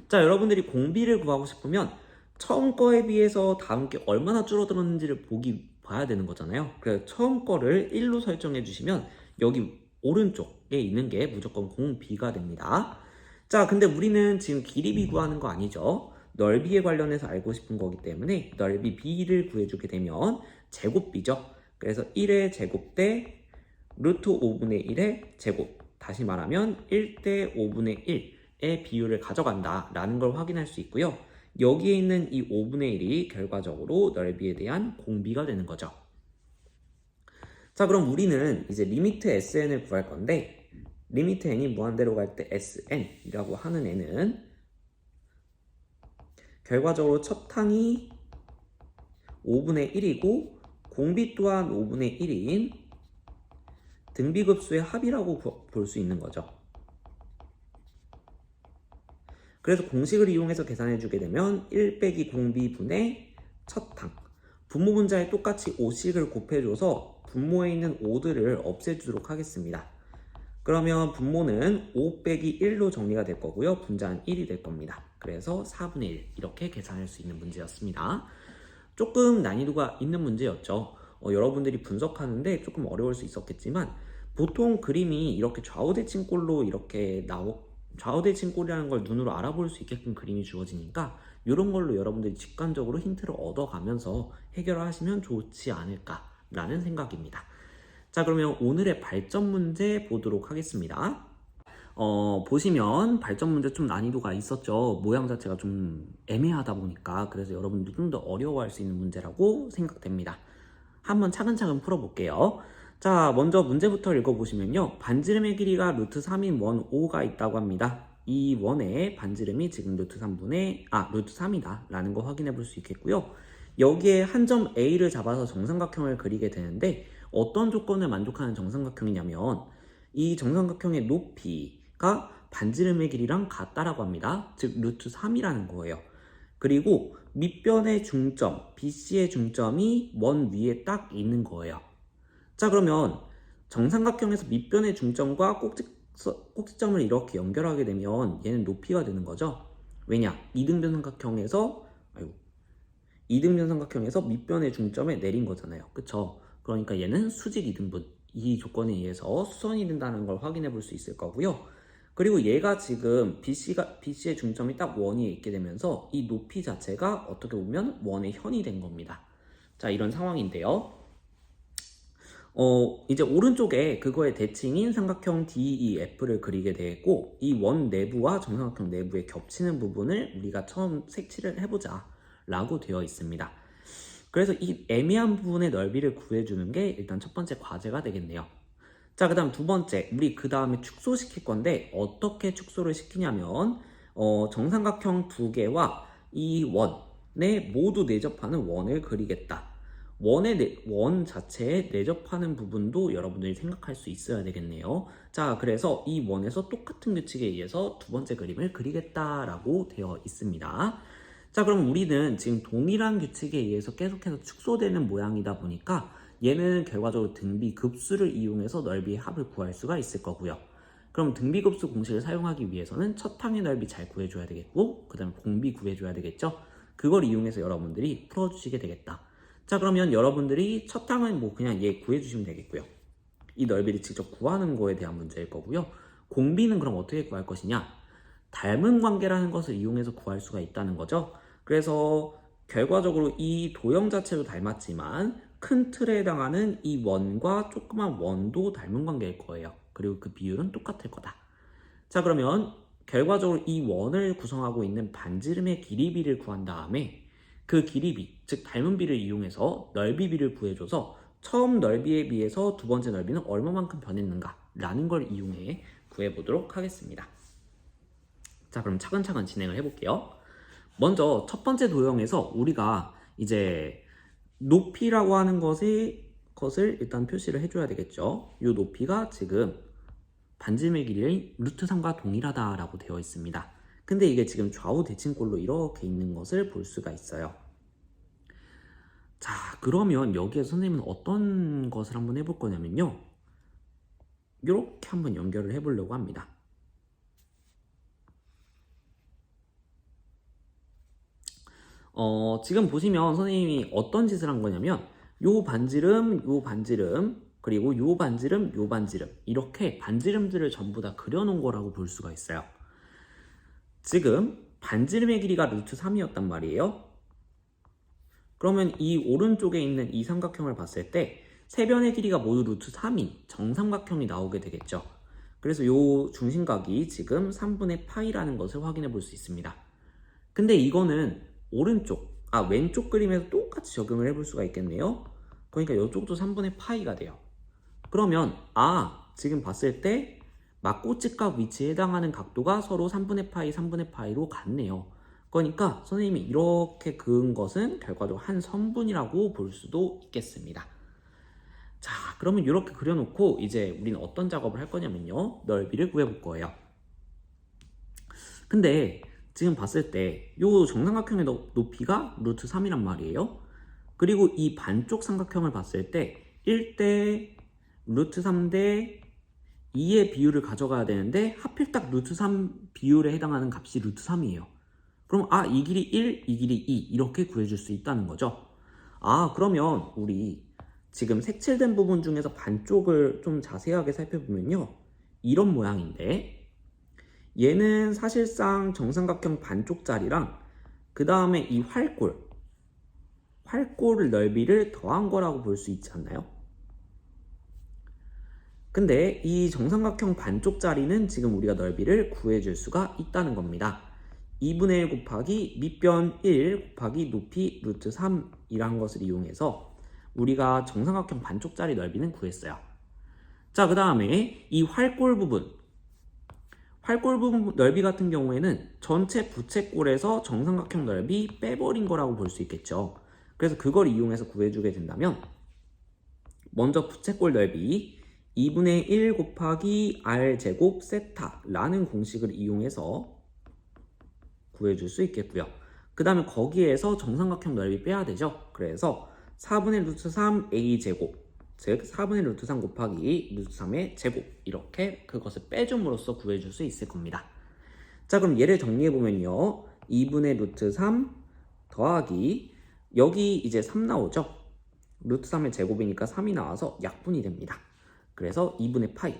자, 여러분들이 공비를 구하고 싶으면 처음 거에 비해서 다음 게 얼마나 줄어들었는지를 봐야 되는 거잖아요. 그래서 처음 거를 1로 설정해 주시면 여기 오른쪽에 있는 게 무조건 공비가 됩니다. 자, 근데 우리는 지금 길이 b 구하는 거 아니죠. 넓이에 관련해서 알고 싶은 거기 때문에 넓이 b를 구해주게 되면 제곱 b죠. 그래서 1의 제곱 대 루트 5분의 1의 제곱, 다시 말하면 1대 5분의 1의 비율을 가져간다 라는 걸 확인할 수 있고요. 여기에 있는 이 5분의 1이 결과적으로 넓이에 대한 공비가 되는 거죠. 자, 그럼 우리는 이제 리미트 SN을 구할 건데 리미트 n이 무한대로 갈 때 SN이라고 하는 n은 결과적으로 첫 항이 5분의 1이고 공비 또한 5분의 1인 등비급수의 합이라고 볼 수 있는 거죠. 그래서 공식을 이용해서 계산해 주게 되면 1 빼기 공비분의 첫 항, 분모 분자에 똑같이 5씩을 곱해줘서 분모에 있는 5들을 없애주도록 하겠습니다. 그러면 분모는 5 빼기 1로 정리가 될 거고요. 분자는 1이 될 겁니다. 그래서 4분의 1 이렇게 계산할 수 있는 문제였습니다. 조금 난이도가 있는 문제였죠. 여러분들이 분석하는데 조금 어려울 수 있었겠지만 보통 그림이 이렇게 좌우대칭꼴로 이렇게 좌우대칭꼴이라는 걸 눈으로 알아볼 수 있게끔 그림이 주어지니까 이런 걸로 여러분들이 직관적으로 힌트를 얻어가면서 해결을 하시면 좋지 않을까라는 생각입니다. 자, 그러면 오늘의 발전 문제 보도록 하겠습니다. 보시면 발전 문제 좀 난이도가 있었죠. 모양 자체가 좀 애매하다 보니까 그래서 여러분들이 좀 더 어려워할 수 있는 문제라고 생각됩니다. 한번 차근차근 풀어볼게요. 자, 먼저 문제부터 읽어보시면요. 반지름의 길이가 루트 3인 원 5가 있다고 합니다. 이 원의 반지름이 지금 루트 3이다 라는 거 확인해 볼 수 있겠고요. 여기에 한 점 A를 잡아서 정삼각형을 그리게 되는데 어떤 조건을 만족하는 정삼각형이냐면 이 정삼각형의 높이가 반지름의 길이랑 같다라고 합니다. 즉 루트 3이라는 거예요. 그리고 밑변의 중점, BC의 중점이 원 위에 딱 있는 거예요. 자, 그러면 정삼각형에서 밑변의 중점과 꼭지점을 이렇게 연결하게 되면 얘는 높이가 되는 거죠. 왜냐? 이등변 삼각형에서 밑변의 중점에 내린 거잖아요. 그쵸? 그러니까 얘는 수직 이등분, 이 조건에 의해서 수선이 된다는 걸 확인해 볼 수 있을 거고요. 그리고 얘가 지금 BC의 중점이 딱 원 위에 있게 되면서 이 높이 자체가 어떻게 보면 원의 현이 된 겁니다. 자, 이런 상황인데요. 이제 오른쪽에 그거의 대칭인 삼각형 DEF를 그리게 되고 이 원 내부와 정삼각형 내부에 겹치는 부분을 우리가 처음 색칠을 해보자 라고 되어 있습니다. 그래서 이 애매한 부분의 넓이를 구해주는 게 일단 첫 번째 과제가 되겠네요. 자, 그 다음 두 번째, 우리 그 다음에 축소시킬 건데 어떻게 축소를 시키냐면 정삼각형 두 개와 이 원에 모두 내접하는 원을 그리겠다. 원 자체에 내접하는 부분도 여러분들이 생각할 수 있어야 되겠네요. 자, 그래서 이 원에서 똑같은 규칙에 의해서 두 번째 그림을 그리겠다라고 되어 있습니다. 자, 그럼 우리는 지금 동일한 규칙에 의해서 계속해서 축소되는 모양이다 보니까 얘는 결과적으로 등비급수를 이용해서 넓이의 합을 구할 수가 있을 거고요. 그럼 등비급수 공식을 사용하기 위해서는 첫 항의 넓이 잘 구해줘야 되겠고, 그 다음에 공비 구해줘야 되겠죠. 그걸 이용해서 여러분들이 풀어주시게 되겠다. 자, 그러면 여러분들이 첫 항은 뭐 그냥 얘 구해주시면 되겠고요. 이 넓이를 직접 구하는 거에 대한 문제일 거고요. 공비는 그럼 어떻게 구할 것이냐? 닮은 관계라는 것을 이용해서 구할 수가 있다는 거죠. 그래서 결과적으로 이 도형 자체도 닮았지만 큰 틀에 해당하는 이 원과 조그만 원도 닮은 관계일 거예요. 그리고 그 비율은 똑같을 거다. 자, 그러면 결과적으로 이 원을 구성하고 있는 반지름의 길이비를 구한 다음에 그 길이비, 즉 닮은 비를 이용해서 넓이비를 구해줘서 처음 넓이에 비해서 두 번째 넓이는 얼마만큼 변했는가 라는 걸 이용해 구해보도록 하겠습니다. 자, 그럼 차근차근 진행을 해볼게요. 먼저 첫 번째 도형에서 우리가 이제 높이라고 하는 것을 일단 표시를 해줘야 되겠죠. 이 높이가 지금 반지름의 길이의 루트 3과 동일하다라고 되어 있습니다. 근데 이게 지금 좌우 대칭꼴로 이렇게 있는 것을 볼 수가 있어요. 자, 그러면 여기에서 선생님은 어떤 것을 한번 해볼 거냐면요. 이렇게 한번 연결을 해보려고 합니다. 지금 보시면 선생님이 어떤 짓을 한 거냐면 요 반지름, 그리고 요 반지름, 요 반지름 이렇게 반지름들을 전부 다 그려놓은 거라고 볼 수가 있어요. 지금 반지름의 길이가 루트 3이었단 말이에요. 그러면 이 오른쪽에 있는 이 삼각형을 봤을 때 세 변의 길이가 모두 루트 3인 정삼각형이 나오게 되겠죠. 그래서 요 중심각이 지금 3분의 파이라는 것을 확인해 볼 수 있습니다. 근데 이거는 왼쪽 그림에서 똑같이 적용을 해볼 수가 있겠네요. 그러니까 이쪽도 3분의 파이가 돼요. 그러면 지금 봤을 때 막고치값 위치에 해당하는 각도가 서로 3분의 파이, 3분의 파이로 같네요. 그러니까 선생님이 이렇게 그은 것은 결과적으로 한 선분이라고 볼 수도 있겠습니다. 자, 그러면 이렇게 그려놓고 이제 우리는 어떤 작업을 할 거냐면요. 넓이를 구해볼 거예요. 근데 지금 봤을 때 이 정삼각형의 높이가 루트 3이란 말이에요. 그리고 이 반쪽 삼각형을 봤을 때 1대 루트 3대 2의 비율을 가져가야 되는데 하필 딱 루트 3 비율에 해당하는 값이 루트 3이에요. 그럼 이 길이 1, 이 길이 2 이렇게 구해줄 수 있다는 거죠. 그러면 우리 지금 색칠된 부분 중에서 반쪽을 좀 자세하게 살펴보면요. 이런 모양인데 얘는 사실상 정삼각형 반쪽짜리랑 그 다음에 이 활골 넓이를 더한 거라고 볼 수 있지 않나요? 근데 이 정삼각형 반쪽짜리는 지금 우리가 넓이를 구해줄 수가 있다는 겁니다. 2분의 1 곱하기 밑변 1 곱하기 높이 루트 3이란 것을 이용해서 우리가 정삼각형 반쪽짜리 넓이는 구했어요. 자, 그 다음에 이 활골 부분 넓이 같은 경우에는 전체 부채꼴에서 정삼각형 넓이 빼버린 거라고 볼 수 있겠죠. 그래서 그걸 이용해서 구해주게 된다면 먼저 부채꼴 넓이 2분의 1 곱하기 r제곱 세타라는 공식을 이용해서 구해줄 수 있겠고요. 그 다음에 거기에서 정삼각형 넓이 빼야 되죠. 그래서 4분의 루트 3 a제곱, 즉 4분의 루트 3 곱하기 루트 3의 제곱, 이렇게 그것을 빼줌으로써 구해줄 수 있을 겁니다. 자, 그럼 얘를 정리해보면요. 2분의 루트 3 더하기 여기 이제 3 나오죠. 루트 3의 제곱이니까 3이 나와서 약분이 됩니다. 그래서 2분의 파이,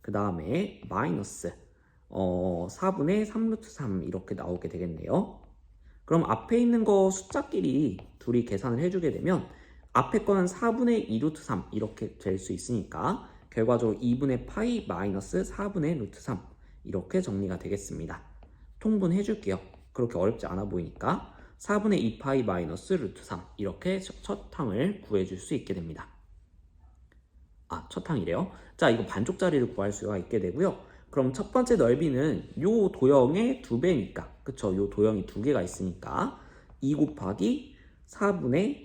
그 다음에 마이너스 4분의 3 루트 3 이렇게 나오게 되겠네요. 그럼 앞에 있는 거 숫자끼리 둘이 계산을 해주게 되면 앞에 거는 4분의 2 루트 3 이렇게 될 수 있으니까 결과적으로 2분의 파이 마이너스 4분의 루트 3 이렇게 정리가 되겠습니다. 통분해 줄게요. 그렇게 어렵지 않아 보이니까 4분의 2 파이 마이너스 루트 3 이렇게 첫 항을 구해줄 수 있게 됩니다. 첫 항이래요. 자, 이거 반쪽짜리를 구할 수가 있게 되고요. 그럼 첫 번째 넓이는 요 도형의 2배니까, 그쵸? 요 도형이 2개가 있으니까 2 곱하기 4분의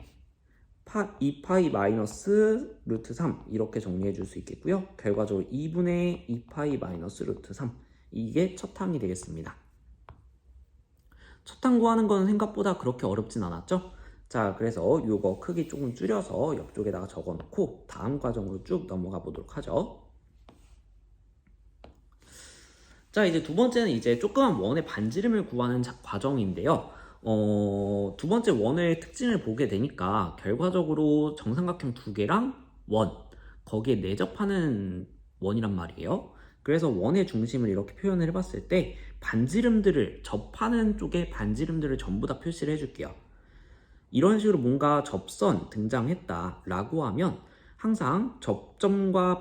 2파이 마이너스 루트 3 이렇게 정리해 줄 수 있겠고요. 결과적으로 2분의 2파이 마이너스 루트 3 이게 첫 항이 되겠습니다. 첫 항 구하는 건 생각보다 그렇게 어렵진 않았죠? 자, 그래서 요거 크기 조금 줄여서 옆쪽에다가 적어놓고 다음 과정으로 쭉 넘어가 보도록 하죠. 자, 이제 두 번째는 이제 조그만 원의 반지름을 구하는 과정인데요. 두 번째 원의 특징을 보게 되니까 결과적으로 정삼각형 두 개랑 원, 거기에 내접하는 원이란 말이에요. 그래서 원의 중심을 이렇게 표현을 해봤을 때 반지름들을 접하는 쪽에 반지름들을 전부 다 표시를 해줄게요. 이런 식으로 뭔가 접선 등장했다 라고 하면 항상 접점과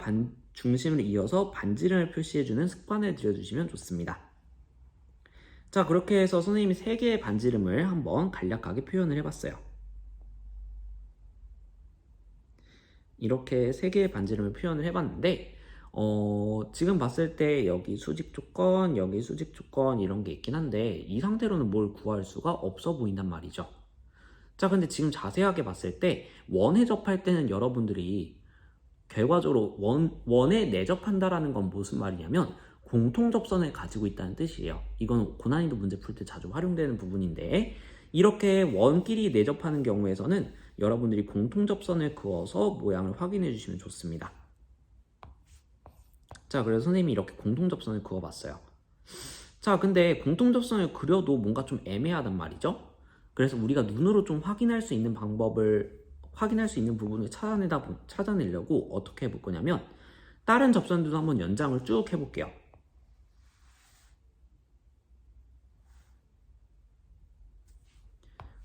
중심을 이어서 반지름을 표시해주는 습관을 들여주시면 좋습니다. 자, 그렇게 해서 선생님이 3개의 반지름을 한번 간략하게 표현을 해봤어요. 이렇게 3개의 반지름을 표현을 해봤는데 지금 봤을 때 여기 수직 조건, 여기 수직 조건 이런 게 있긴 한데 이 상태로는 뭘 구할 수가 없어 보인단 말이죠. 자, 근데 지금 자세하게 봤을 때 원에 접할 때는 여러분들이 결과적으로 원에 내접한다라는 건 무슨 말이냐면 공통접선을 가지고 있다는 뜻이에요. 이건 고난이도 문제 풀 때 자주 활용되는 부분인데 이렇게 원끼리 내접하는 경우에서는 여러분들이 공통접선을 그어서 모양을 확인해 주시면 좋습니다. 자, 그래서 선생님이 이렇게 공통접선을 그어봤어요. 자, 근데 공통접선을 그려도 뭔가 좀 애매하단 말이죠. 그래서 우리가 눈으로 좀 확인할 수 있는 부분을 찾아내려고 어떻게 해볼 거냐면 다른 접선들도 한번 연장을 쭉 해볼게요.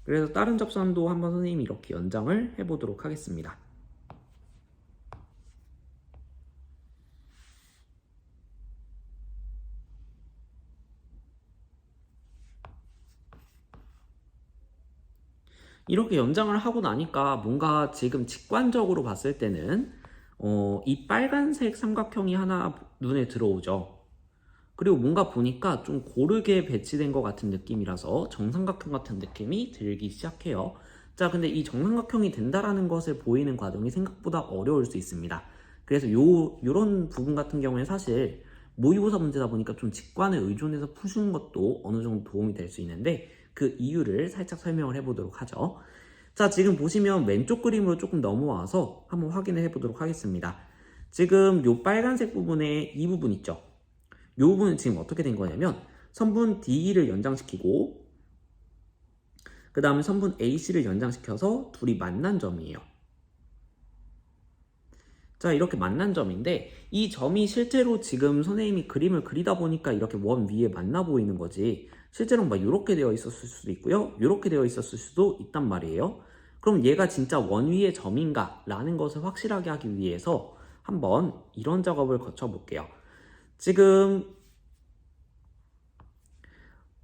그래서 다른 접선도 한번 선생님이 이렇게 연장을 해보도록 하겠습니다. 이렇게 연장을 하고 나니까 뭔가 지금 직관적으로 봤을 때는 이 빨간색 삼각형이 하나 눈에 들어오죠. 그리고 뭔가 보니까 좀 고르게 배치된 것 같은 느낌이라서 정삼각형 같은 느낌이 들기 시작해요. 자, 근데 이 정삼각형이 된다라는 것을 보이는 과정이 생각보다 어려울 수 있습니다. 그래서 요런 부분 같은 경우에 사실 모의고사 문제다 보니까 좀 직관에 의존해서 푸시는 것도 어느 정도 도움이 될 수 있는데 그 이유를 살짝 설명을 해보도록 하죠. 자, 지금 보시면 왼쪽 그림으로 조금 넘어와서 한번 확인을 해보도록 하겠습니다. 지금 요 빨간색 부분에 이 부분 있죠? 요 부분은 지금 어떻게 된 거냐면 선분 DE를 연장시키고 그 다음에 선분 AC를 연장시켜서 둘이 만난 점이에요. 자, 이렇게 만난 점인데 이 점이 실제로 지금 선생님이 그림을 그리다 보니까 이렇게 원 위에 만나 보이는 거지 실제로는 막 이렇게 되어 있었을 수도 있고요, 이렇게 되어 있었을 수도 있단 말이에요. 그럼 얘가 진짜 원 위의 점인가 라는 것을 확실하게 하기 위해서 한번 이런 작업을 거쳐 볼게요. 지금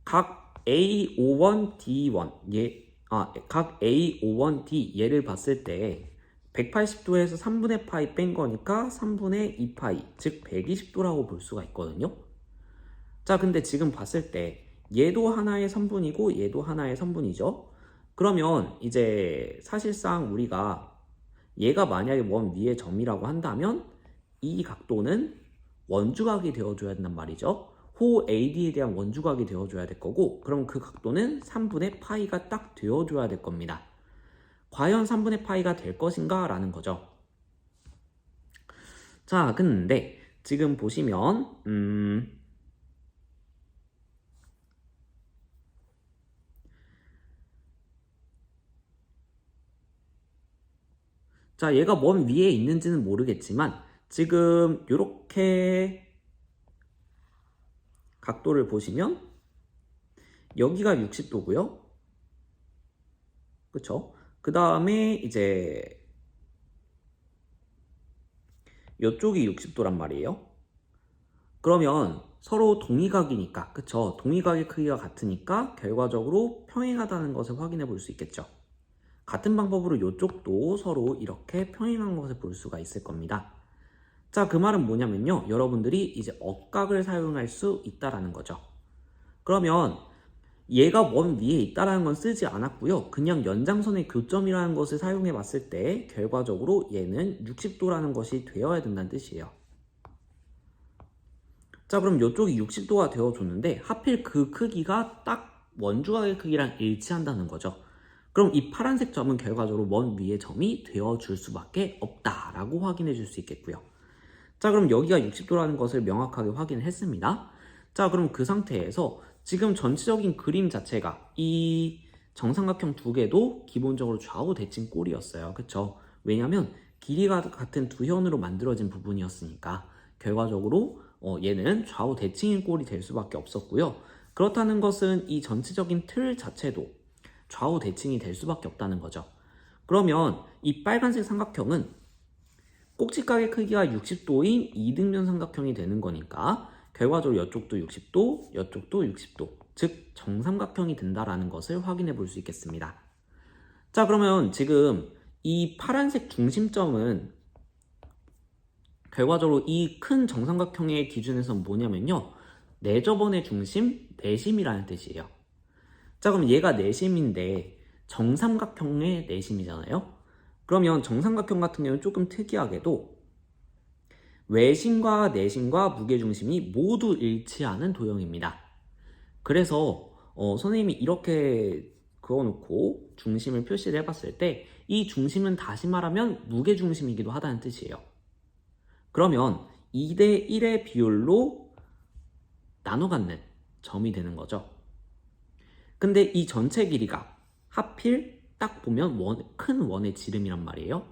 각 A51, D1 각 A51, D 얘를 봤을 때 180도에서 3분의 파이 뺀 거니까 3분의 2파이, 즉 120도라고 볼 수가 있거든요. 자, 근데 지금 봤을 때 얘도 하나의 선분이고 얘도 하나의 선분이죠. 그러면 이제 사실상 우리가 얘가 만약에 원 위의 점이라고 한다면 이 각도는 원주각이 되어줘야 된단 말이죠. 호 AD에 대한 원주각이 되어줘야 될 거고, 그럼 그 각도는 3분의 파이가 딱 되어줘야 될 겁니다. 과연 3분의 파이가 될 것인가 라는 거죠. 자, 근데 지금 보시면 자, 얘가 원 위에 있는지는 모르겠지만 지금 이렇게 각도를 보시면 여기가 60도고요. 그쵸? 그 다음에 이제 이쪽이 60도란 말이에요. 그러면 서로 동의각이니까, 그쵸? 동의각의 크기가 같으니까 결과적으로 평행하다는 것을 확인해 볼 수 있겠죠. 같은 방법으로 이쪽도 서로 이렇게 평행한 것을 볼 수가 있을 겁니다. 자, 그 말은 뭐냐면요, 여러분들이 이제 억각을 사용할 수 있다라는 거죠. 그러면 얘가 원 위에 있다라는 건 쓰지 않았고요, 그냥 연장선의 교점이라는 것을 사용해 봤을 때 결과적으로 얘는 60도라는 것이 되어야 된다는 뜻이에요. 자, 그럼 이쪽이 60도가 되어줬는데 하필 그 크기가 딱 원주각의 크기랑 일치한다는 거죠. 그럼 이 파란색 점은 결과적으로 원 위의 점이 되어줄 수밖에 없다라고 확인해 줄 수 있겠고요. 자, 그럼 여기가 60도라는 것을 명확하게 확인을 했습니다. 자, 그럼 그 상태에서 지금 전체적인 그림 자체가 이 정삼각형 두 개도 기본적으로 좌우 대칭 꼴이었어요. 그쵸? 왜냐면 길이가 같은 두 현으로 만들어진 부분이었으니까 결과적으로 얘는 좌우 대칭인 꼴이 될 수밖에 없었고요. 그렇다는 것은 이 전체적인 틀 자체도 좌우 대칭이 될 수밖에 없다는 거죠. 그러면 이 빨간색 삼각형은 꼭지각의 크기가 60도인 이등변 삼각형이 되는 거니까 결과적으로 이쪽도 60도, 이쪽도 60도, 즉 정삼각형이 된다라는 것을 확인해 볼 수 있겠습니다. 자, 그러면 지금 이 파란색 중심점은 결과적으로 이 큰 정삼각형의 기준에서는 뭐냐면요, 내접원의 중심, 내심이라는 뜻이에요. 자, 그럼 얘가 내심인데 정삼각형의 내심이잖아요. 그러면 정삼각형 같은 경우는 조금 특이하게도 외심과 내심과 무게중심이 모두 일치하는 도형입니다. 그래서 선생님이 이렇게 그어놓고 중심을 표시를 해봤을 때 이 중심은 다시 말하면 무게중심이기도 하다는 뜻이에요. 그러면 2대 1의 비율로 나눠 갖는 점이 되는 거죠. 근데 이 전체 길이가 하필 딱 보면 큰 원의 지름이란 말이에요.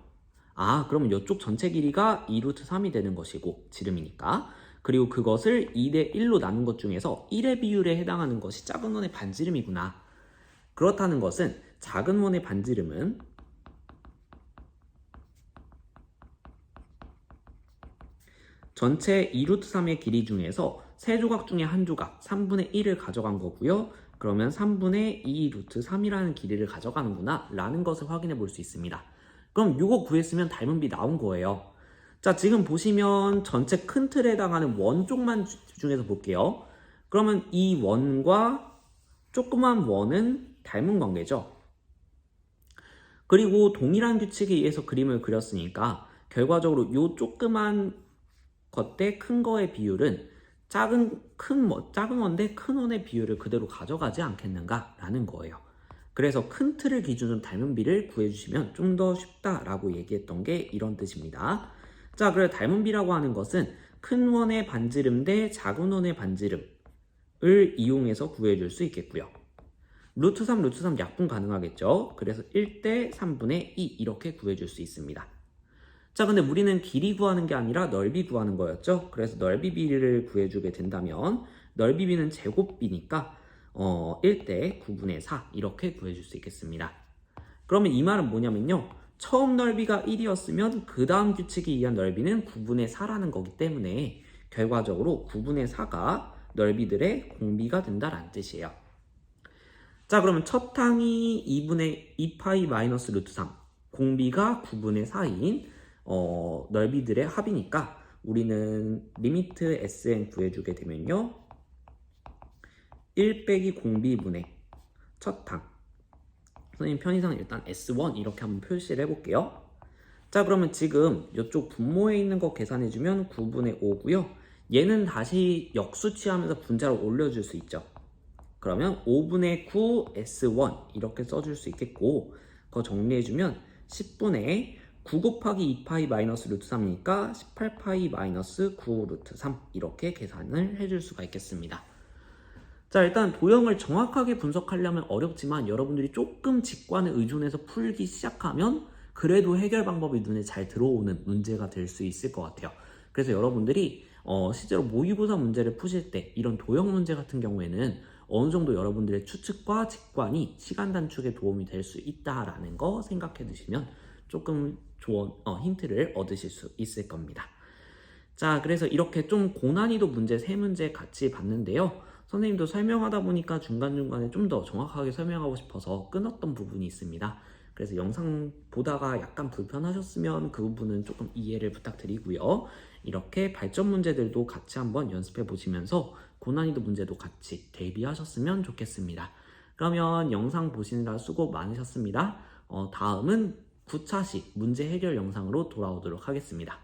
아, 그러면 이쪽 전체 길이가 2루트 3이 되는 것이고, 지름이니까. 그리고 그것을 2대 1로 나눈 것 중에서 1의 비율에 해당하는 것이 작은 원의 반지름이구나. 그렇다는 것은 작은 원의 반지름은 전체 2루트 3의 길이 중에서 세 조각 중에 한 조각, 3분의 1을 가져간 거고요. 그러면 3분의 2 루트 3이라는 길이를 가져가는구나 라는 것을 확인해 볼 수 있습니다. 그럼 이거 구했으면 닮은 비 나온 거예요. 자, 지금 보시면 전체 큰 틀에 해당하는 원 쪽만 집중해서 볼게요. 그러면 이 원과 조그만 원은 닮은 관계죠. 그리고 동일한 규칙에 의해서 그림을 그렸으니까 결과적으로 이 조그만 것 대 큰 거의 비율은 작은 원대 큰 원의 비율을 그대로 가져가지 않겠는가 라는 거예요. 그래서 큰 틀을 기준으로 닮은 비를 구해주시면 좀 더 쉽다라고 얘기했던 게 이런 뜻입니다. 자, 그래서 닮은 비라고 하는 것은 큰 원의 반지름 대 작은 원의 반지름을 이용해서 구해줄 수 있겠고요. 루트 3, 루트 3 약분 가능하겠죠. 그래서 1대 3분의 2 이렇게 구해줄 수 있습니다. 자, 근데 우리는 길이 구하는 게 아니라 넓이 구하는 거였죠. 그래서 넓이 비를 구해주게 된다면 넓이 비는 제곱비니까 1대 9분의 4 이렇게 구해줄 수 있겠습니다. 그러면 이 말은 뭐냐면요, 처음 넓이가 1이었으면 그 다음 규칙에 의한 넓이는 9분의 4라는 거기 때문에 결과적으로 9분의 4가 넓이들의 공비가 된다라는 뜻이에요. 자, 그러면 첫 항이 2분의 2파이 마이너스 루트 3, 공비가 9분의 4인 넓이들의 합이니까 우리는 리미트 Sn 구해주게 되면요, 1 빼기 공비분의 첫 항, 선생님 편의상 일단 S1 이렇게 한번 표시를 해볼게요. 자, 그러면 지금 이쪽 분모에 있는 거 계산해주면 9분의 5고요. 얘는 다시 역수 취하면서 분자로 올려줄 수 있죠. 그러면 5분의 9 S1 이렇게 써줄 수 있겠고, 그거 정리해주면 10분의 9 곱하기 2파이 마이너스 루트 3이니까 18파이 마이너스 9 루트 3 이렇게 계산을 해줄 수가 있겠습니다. 자, 일단 도형을 정확하게 분석하려면 어렵지만 여러분들이 조금 직관에 의존해서 풀기 시작하면 그래도 해결 방법이 눈에 잘 들어오는 문제가 될 수 있을 것 같아요. 그래서 여러분들이 실제로 모의고사 문제를 푸실 때 이런 도형 문제 같은 경우에는 어느 정도 여러분들의 추측과 직관이 시간 단축에 도움이 될 수 있다라는 거 생각해 두시면 조금 좋은 힌트를 얻으실 수 있을 겁니다. 자, 그래서 이렇게 좀 고난이도 문제 3문제 같이 봤는데요. 선생님도 설명하다 보니까 중간중간에 좀 더 정확하게 설명하고 싶어서 끊었던 부분이 있습니다. 그래서 영상 보다가 약간 불편하셨으면 그 부분은 조금 이해를 부탁드리고요. 이렇게 발전 문제들도 같이 한번 연습해 보시면서 고난이도 문제도 같이 대비하셨으면 좋겠습니다. 그러면 영상 보시느라 수고 많으셨습니다. 다음은 9차식 문제 해결 영상으로 돌아오도록 하겠습니다.